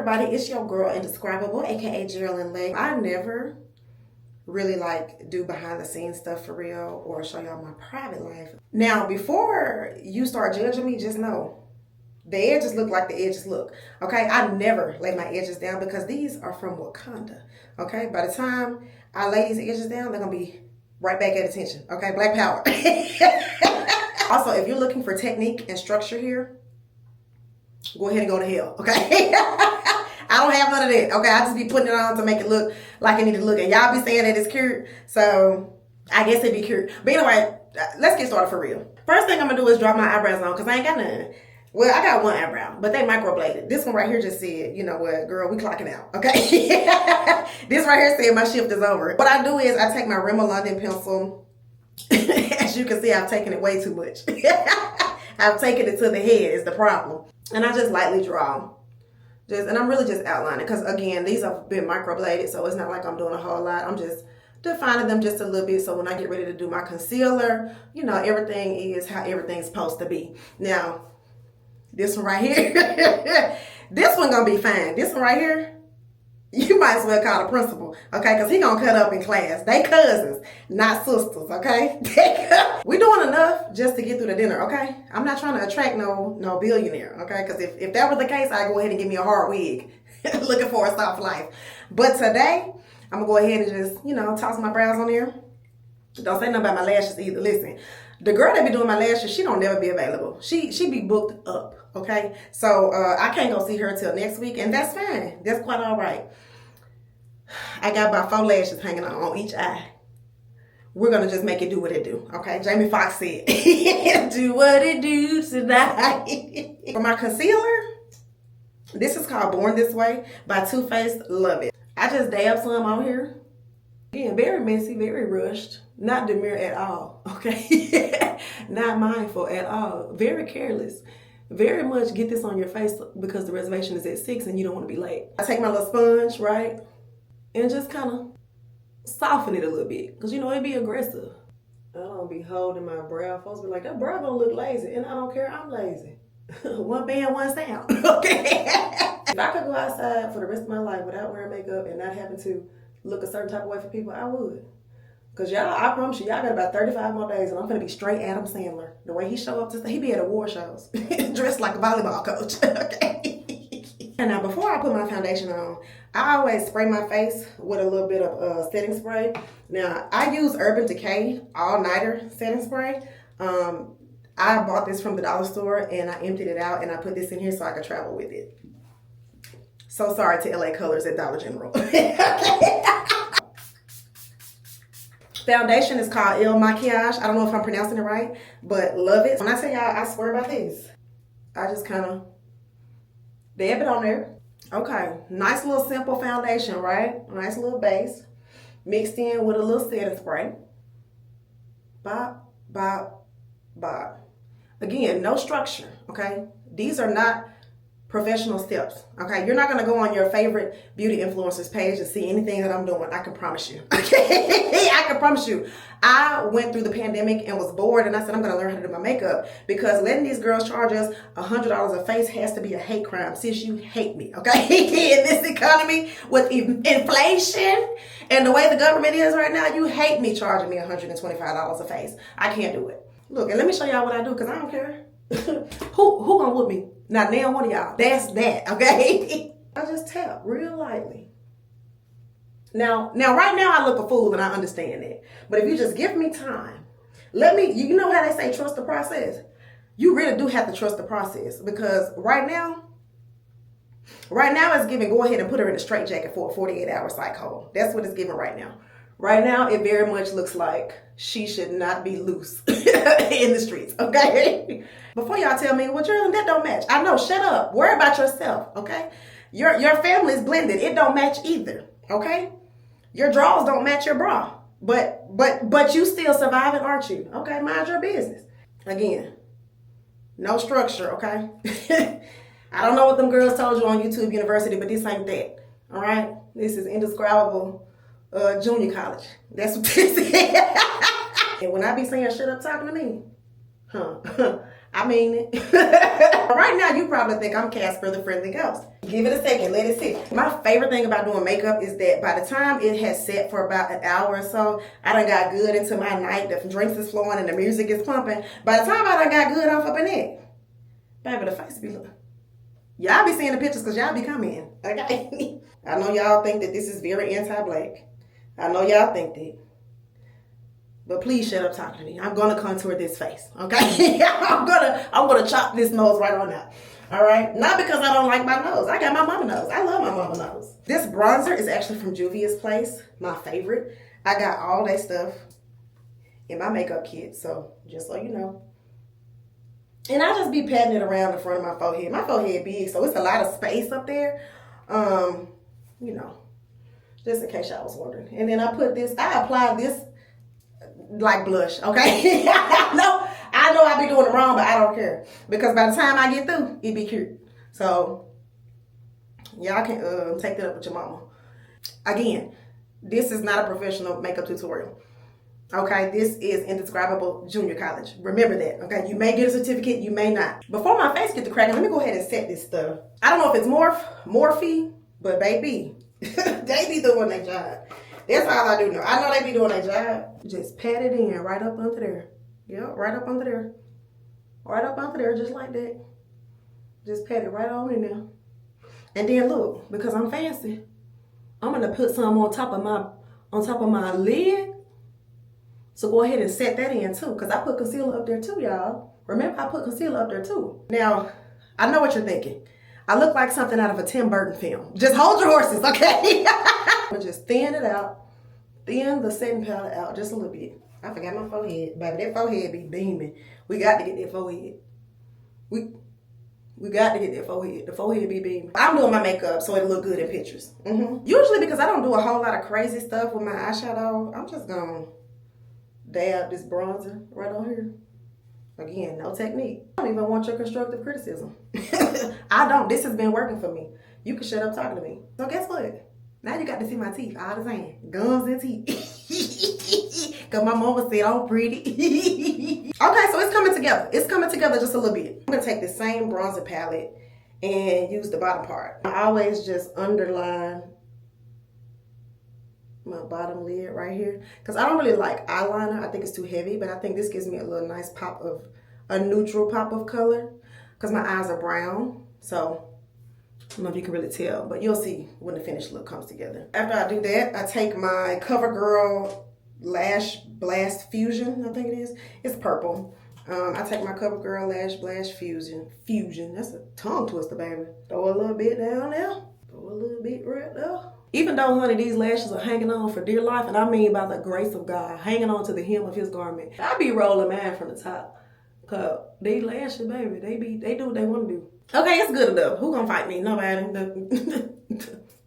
everybody, it's your girl Indescribable, aka GRWM Leg. I never really do behind the scenes stuff for real or show y'all my private life. Now, before you start judging me, just know the edges look like the edges look. Okay, I never lay my edges down because these are from Wakanda. Okay, by the time I lay these edges down, they're gonna be right back at attention. Okay, Black Power. Also, if you're looking for technique and structure here, go ahead and go to hell, okay? I don't have none of that, okay? I just be putting it on to make it look like it need to look. And y'all be saying that it's cute, so I guess it'd be cute. But anyway, let's get started for real. First thing I'm gonna do is draw my eyebrows on because I ain't got none. Well, I got one eyebrow, but they microbladed. This one right here just said, you know what, girl, we clocking out, okay? This right here said my shift is over. What I do is I take my Rimmel London pencil. As you can see, I've taken it way too much. I've taken it to the head is the problem. And I just lightly draw. And I'm really just outlining because, again, these have been microbladed, so it's not like I'm doing a whole lot. I'm just defining them just a little bit so when I get ready to do my concealer, you know, everything is how everything's supposed to be. Now, this one right here, this one gonna be fine. This one right here, you might as well call the principal, okay? Because he gonna cut up in class. They cousins, not sisters, okay? We doing enough just to get through the dinner, okay? I'm not trying to attract no billionaire, okay? Because if that was the case, I'd go ahead and give me a hard wig. Looking for a soft life. But today, I'm gonna go ahead and just, you know, toss my brows on there. Don't say nothing about my lashes either. Listen, the girl that be doing my lashes, she don't never be available. She be booked up, okay? So I can't go see her till next week, and that's fine. That's quite all right. I got about 4 lashes hanging on each eye. We're gonna just make it do what it do, okay? Jamie Foxx said, do what it do tonight. For my concealer, this is called Born This Way by Too Faced. Love it. I just dab some on here. Again, very messy, very rushed. Not demure at all, okay? Not mindful at all. Very careless. Very much get this on your face because the reservation is at 6 and you don't want to be late. I take my little sponge, right? And just kind of soften it a little bit. Because, you know, it be aggressive. I don't be holding my brow. Folks be like, that brow gonna look lazy. And I don't care, I'm lazy. One band, one sound, okay? If I could go outside for the rest of my life without wearing makeup and not having to look a certain type of way for people, I would. Because y'all, I promise you, y'all got about 35 more days and I'm going to be straight Adam Sandler. The way he show up, he be at award shows, dressed like a volleyball coach, okay? And now, before I put my foundation on, I always spray my face with a little bit of setting spray. Now, I use Urban Decay All-Nighter setting spray. I bought this from the dollar store and I emptied it out and I put this in here so I could travel with it. So sorry to LA Colors at Dollar General. Foundation is called El Maquillage. I don't know if I'm pronouncing it right, but love it. When I tell y'all, I swear by this. I just kind of dab it on there. Okay, nice little simple foundation, right? Nice little base. Mixed in with a little setting spray. Bop, bop, bop. Again, no structure, okay? These are not professional steps, okay? You're not gonna go on your favorite beauty influencers page and see anything that I'm doing, I can promise you, okay? I can promise you. I went through the pandemic and was bored and I said, I'm gonna learn how to do my makeup because letting these girls charge us $100 a face has to be a hate crime. Sis, you hate me, okay? In this economy with inflation and the way the government is right now, you hate me charging me $125 a face. I can't do it. Look, and let me show y'all what I do because I don't care. Who gonna whoop me? Not nail one of y'all. That's that, okay? I just tap real lightly. Now, right now I look a fool and I understand that. But if you just give me time, you know how they say trust the process? You really do have to trust the process because right now it's giving go ahead and put her in a straitjacket for a 48-hour cycle. That's what it's giving right now. Right now, it very much looks like she should not be loose in the streets, okay? Before y'all tell me, well, Geraldine, that don't match. I know, shut up. Worry about yourself, okay? Your family's blended. It don't match either, okay? Your drawers don't match your bra. But you still surviving, aren't you? Okay, mind your business. Again, no structure, okay? I don't know what them girls told you on YouTube University, but this ain't that, all right? This is Indescribable junior college. That's what this is. And when I be saying shut up talking to me, I mean it. Right now, you probably think I'm Casper the Friendly Ghost. Give it a second, let it sit. My favorite thing about doing makeup is that by the time it has set for about an hour or so, I done got good into my night, the drinks is flowing and the music is pumping. By the time I done got good off up in it, baby, the face be looking. Y'all be seeing the pictures because y'all be coming, okay? I know y'all think that this is very anti-black. I know y'all think that. But please shut up talking to me. I'm gonna contour this face, okay? I'm gonna chop this nose right on out. All right? Not because I don't like my nose. I got my mama nose. I love my mama nose. This bronzer is actually from Juvia's Place, my favorite. I got all that stuff in my makeup kit, so just so you know. And I just be patting it around the front of my forehead. My forehead big, so it's a lot of space up there. You know, just in case y'all was wondering. And then I apply this like blush, okay? I know I be doing it wrong, but I don't care. Because by the time I get through, it be cute. So, y'all can take that up with your mama. Again, this is not a professional makeup tutorial. Okay, this is Indescribable Junior College. Remember that, okay? You may get a certificate, you may not. Before my face gets to cracking, let me go ahead and set this stuff. I don't know if it's Morphe, but baby, they be doing their job. That's all I do know. I know they be doing their job. Just pat it in right up under there. Yep, right up under there. Right up under there, just like that. Just pat it right on in there. And then look, because I'm fancy, I'm gonna put some on top of my lid. So go ahead and set that in too, because I put concealer up there too, y'all. Remember, I put concealer up there too. Now, I know what you're thinking. I look like something out of a Tim Burton film. Just hold your horses, okay? I'm gonna just thin it out. Thin the setting powder out just a little bit. I forgot my forehead. Baby, that forehead be beaming. We got to get that forehead. We got to get that forehead. The forehead be beaming. I'm doing my makeup so it'll look good in pictures. Usually because I don't do a whole lot of crazy stuff with my eyeshadow, I'm just gonna dab this bronzer right on here. Again, no technique. I don't even want your constructive criticism. I don't. This has been working for me. You can shut up talking to me. So guess what? Now you got to see my teeth all the time. Gums and teeth. Because my mama said I'm pretty. Okay, so it's coming together. It's coming together just a little bit. I'm going to take the same bronzer palette and use the bottom part. I always just underline my bottom lid right here. Because I don't really like eyeliner. I think it's too heavy. But I think this gives me a little nice pop of, a neutral pop of color. Because my eyes are brown. So I don't know if you can really tell, but you'll see when the finished look comes together. After I do that, I take my CoverGirl Lash Blast Fusion, I think it is. It's purple. I take my CoverGirl Lash Blast Fusion. That's a tongue twister, baby. Throw a little bit down there. Throw a little bit right there. Even though, honey, these lashes are hanging on for dear life, and I mean by the grace of God, hanging on to the hem of his garment. I be rolling mine from the top. Cause these lashes, baby, they do what they want to do. Okay, it's good enough. Who gonna fight me? Nobody.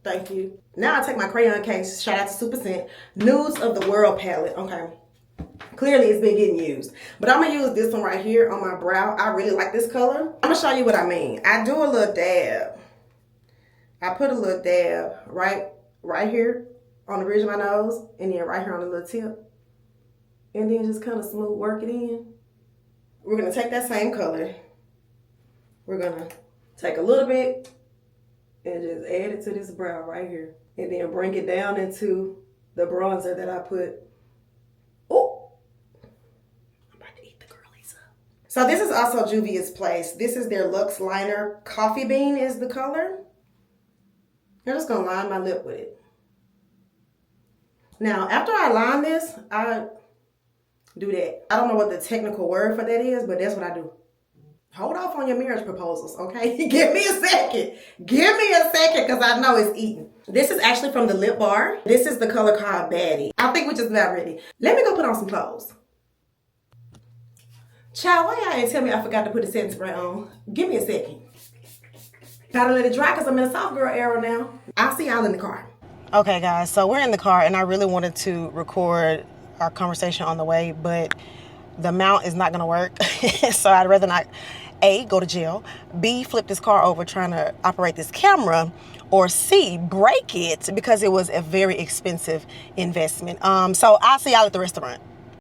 Thank you. Now I take my crayon case. Shout out to Super Scent. Nudes of the World palette. Okay. Clearly it's been getting used. But I'm gonna use this one right here on my brow. I really like this color. I'm gonna show you what I mean. I do a little dab. I put a little dab right here on the bridge of my nose, and then right here on the little tip. And then just kind of smooth work it in. We're gonna take that same color. We're gonna take a little bit and just add it to this brow right here. And then bring it down into the bronzer that I put. Oh, I'm about to eat the girlies up. So this is also Juvia's Place. This is their Luxe Liner. Coffee Bean is the color. I'm just gonna line my lip with it. Now, after I line this, I do that. I don't know what the technical word for that is, but that's what I do. Hold off on your marriage proposals, okay? Give me a second. Give me a second, because I know it's eating. This is actually from the Lip Bar. This is the color called Baddie. I think we're just about ready. Let me go put on some clothes. Child, why y'all didn't tell me I forgot to put the setting spray on? Give me a second. Gotta let it dry, because I'm in a soft girl era now. I'll see y'all in the car. Okay, guys, so we're in the car, and I really wanted to record our conversation on the way, but the mount is not gonna work. So I'd rather not, A, go to jail, B, flip this car over trying to operate this camera, or C, break it because it was a very expensive investment. So I'll see y'all at the restaurant.